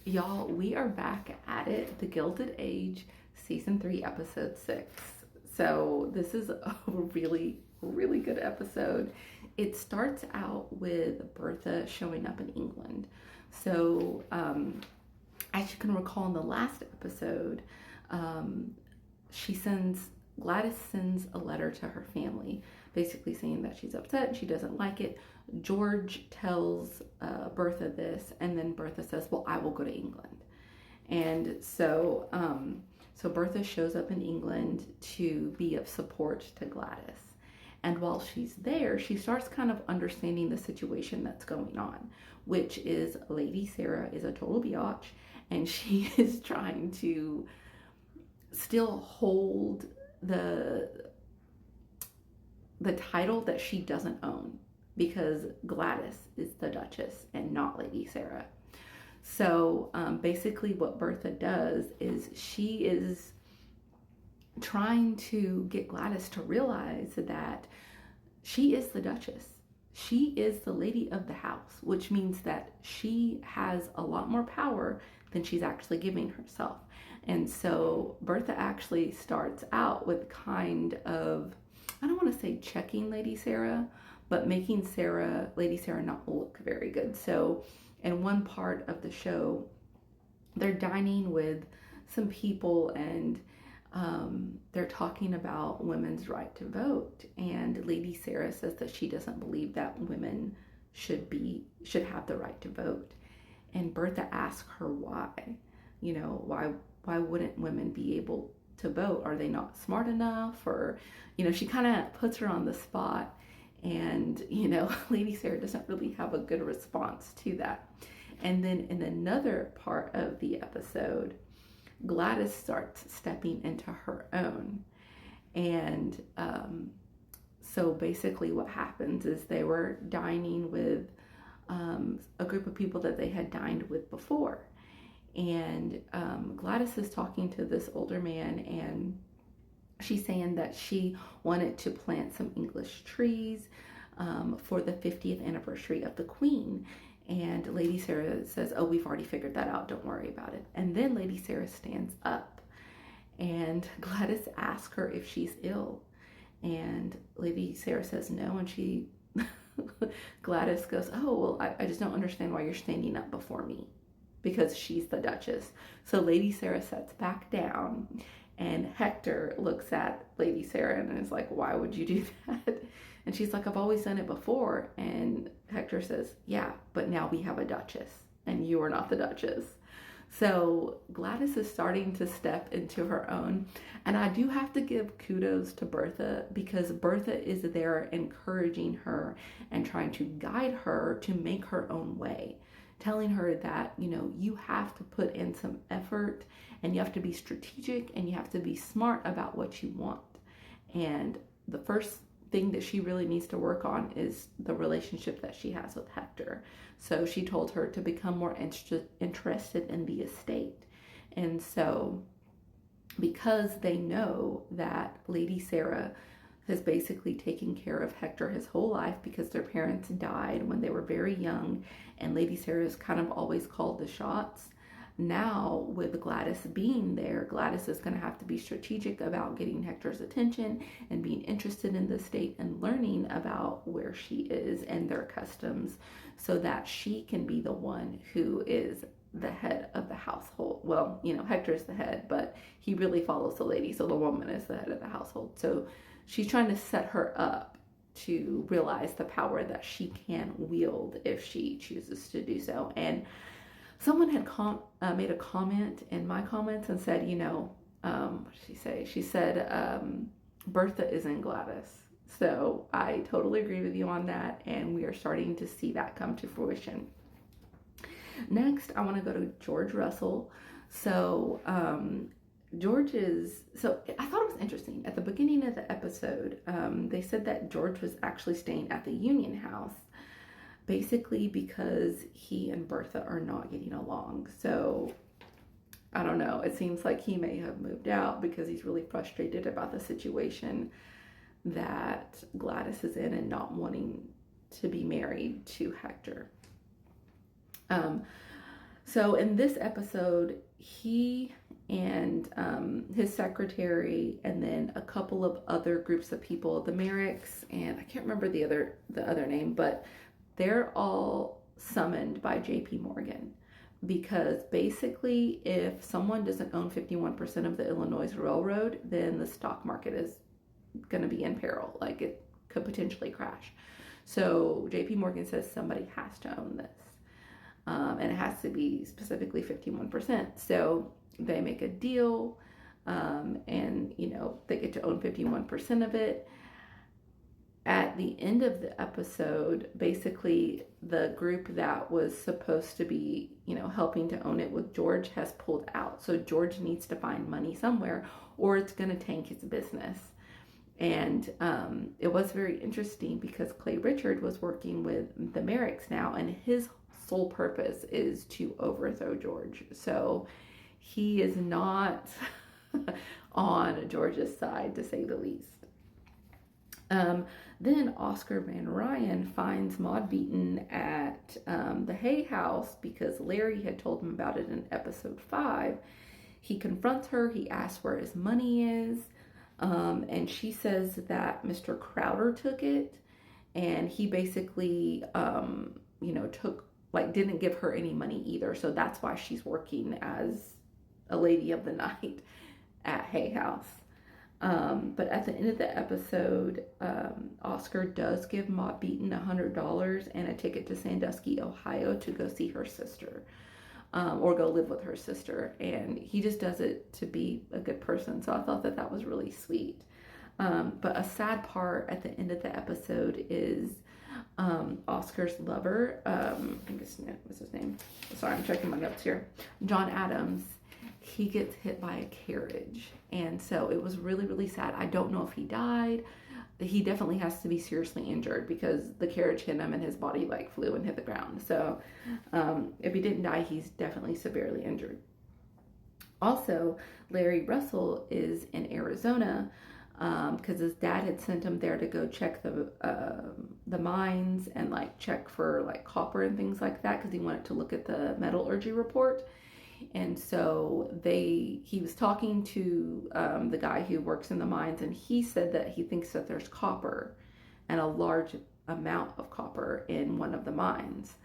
Y'all, we are back at it. The Gilded Age, Season 3, Episode 6. So, this is a really, really good episode. It starts out with Bertha showing up in England. So, as you can recall in the last episode, um, she sends Gladys sends a letter to her family, basically saying that she's upset and she doesn't like it. George tells Bertha this, and then Bertha says, "Well, I will go to England." And so Bertha shows up in England to be of support to Gladys. And while she's there, she starts kind of understanding the situation that's going on, which is Lady Sarah is a total biatch, and she is trying to still hold the the title that she doesn't own because Gladys is the Duchess and not Lady Sarah. So basically, what Bertha does is she is trying to get Gladys to realize that she is the Duchess. She is the lady of the house, which means that she has a lot more power than she's actually giving herself. And so Bertha actually starts out with kind of, I don't want to say checking Lady Sarah, but making Lady Sarah, not look very good. So in one part of the show, they're dining with some people, and they're talking about women's right to vote. And Lady Sarah says that she doesn't believe that women should have the right to vote. And Bertha asks her why. Why wouldn't women be able to vote? Are they not smart enough? Or, she kind of puts her on the spot. And, Lady Sarah doesn't really have a good response to that. And then in another part of the episode, Gladys starts stepping into her own. And so basically what happens is they were dining with a group of people that they had dined with before. And Gladys is talking to this older man, and she's saying that she wanted to plant some English trees for the 50th anniversary of the Queen. And Lady Sarah says, "Oh, we've already figured that out. Don't worry about it." And then Lady Sarah stands up, and Gladys asks her if she's ill. And Lady Sarah says no, and Gladys goes, "Oh, well, I just don't understand why you're standing up before me," because she's the Duchess. So Lady Sarah sits back down, and Hector looks at Lady Sarah and is like, "Why would you do that?" And she's like, "I've always done it before." And Hector says, "Yeah, but now we have a Duchess, and you are not the Duchess." So Gladys is starting to step into her own. And I do have to give kudos to Bertha, because Bertha is there encouraging her and trying to guide her to make her own way, telling her that, you have to put in some effort, and you have to be strategic, and you have to be smart about what you want. And the first thing that she really needs to work on is the relationship that she has with Hector. So she told her to become more interested in the estate. And so because they know that Lady Sarah has basically taken care of Hector his whole life, because their parents died when they were very young, and Lady Sarah has kind of always called the shots. Now, with Gladys being there, Gladys is going to have to be strategic about getting Hector's attention and being interested in the state and learning about where she is and their customs, so that she can be the one who is the head of the household. Well, Hector's the head, but he really follows the lady, so the woman is the head of the household. So she's trying to set her up to realize the power that she can wield if she chooses to do so. And someone had made a comment in my comments and said, what did she say? She said, Bertha is in Gladys. So I totally agree with you on that, and we are starting to see that come to fruition. Next, I want to go to George Russell. So I thought it was interesting. At the beginning of the episode, they said that George was actually staying at the Union House, basically because he and Bertha are not getting along. So I don't know. It seems like he may have moved out because he's really frustrated about the situation that Gladys is in and not wanting to be married to Hector. So in this episode, he and his secretary, and then a couple of other groups of people, the Merricks, and I can't remember the other name, but they're all summoned by J.P. Morgan, because basically, if someone doesn't own 51% of the Illinois Railroad, then the stock market is going to be in peril. Like, it could potentially crash. So JP Morgan says somebody has to own this. And it has to be specifically 51%. So they make a deal, and they get to own 51% of it. At the end of the episode, basically the group that was supposed to be, helping to own it with George has pulled out. So George needs to find money somewhere, or it's going to tank his business. And it was very interesting because Clay Richard was working with the Merricks now, and his sole purpose is to overthrow George. So he is not on George's side, to say the least. Then Oscar Van Ryan finds Maud Beaton at the Hay House because Larry had told him about it in episode 5. He confronts her. He asks where his money is. And she says that Mr. Crowder took it, and he basically, didn't give her any money either. So that's why she's working as a lady of the night at Hay House. But at the end of the episode, Oscar does give Maud Beaton $100 and a ticket to Sandusky, Ohio to go see her sister. Or go live with her sister. And he just does it to be a good person. So I thought that was really sweet. But a sad part at the end of the episode is Oscar's lover. I think what's his name? Sorry, I'm checking my notes here. John Adams. He gets hit by a carriage. And so it was really, really sad. I don't know if he died. He definitely has to be seriously injured because the carriage hit him and his body flew and hit the ground. So if he didn't die, he's definitely severely injured. Also, Larry Russell is in Arizona because his dad had sent him there to go check the mines and check for copper and things like that, because he wanted to look at the metallurgy report. And so he was talking to the guy who works in the mines, and he said that he thinks that there's copper, and a large amount of copper in one of the mines.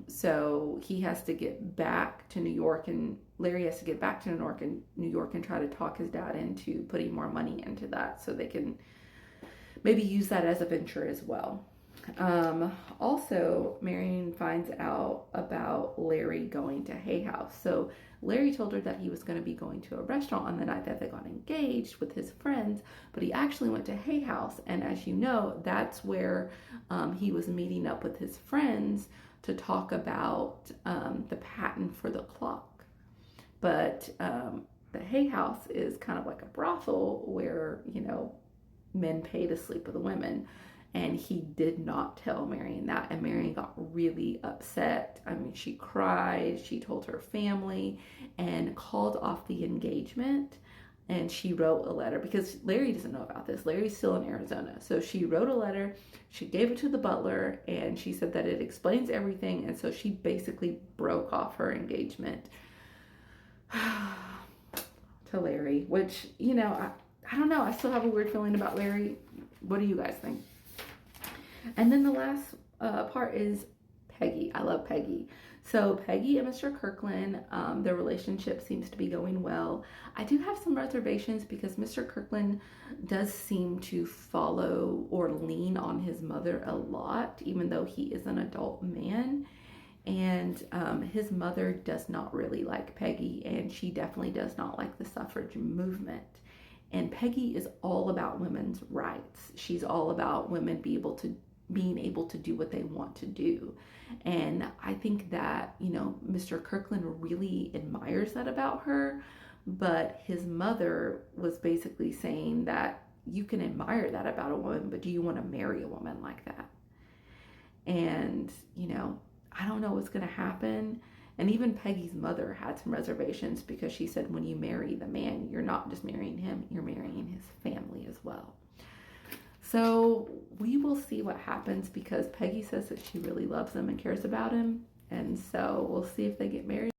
So he has to get back to New York, and Larry has to get back to New York and try to talk his dad into putting more money into that so they can maybe use that as a venture as well. Also, Marion finds out about Larry going to Hay House. So Larry told her that he was going to be going to a restaurant on the night that they got engaged with his friends, but he actually went to Hay House. And as you know, that's where he was meeting up with his friends to talk about the patent for the clock. But the Hay House is kind of like a brothel where, men pay to sleep with the women. And he did not tell Marion that. And Marion got really upset. I mean, she cried. She told her family and called off the engagement. And she wrote a letter because Larry doesn't know about this. Larry's still in Arizona. So she wrote a letter. She gave it to the butler. And she said that it explains everything. And so she basically broke off her engagement to Larry. Which, I don't know. I still have a weird feeling about Larry. What do you guys think? And then the last part is Peggy. I love Peggy. So Peggy and Mr. Kirkland, their relationship seems to be going well. I do have some reservations because Mr. Kirkland does seem to follow or lean on his mother a lot, even though he is an adult man. And his mother does not really like Peggy, and she definitely does not like the suffrage movement. And Peggy is all about women's rights. She's all about women being able to do what they want to do. And I think that, Mr. Kirkland really admires that about her, but his mother was basically saying that you can admire that about a woman, but do you want to marry a woman like that? And, I don't know what's going to happen. And even Peggy's mother had some reservations because she said when you marry the man, you're not just marrying him, you're marrying his family as well. So we will see what happens because Peggy says that she really loves him and cares about him. And so we'll see if they get married.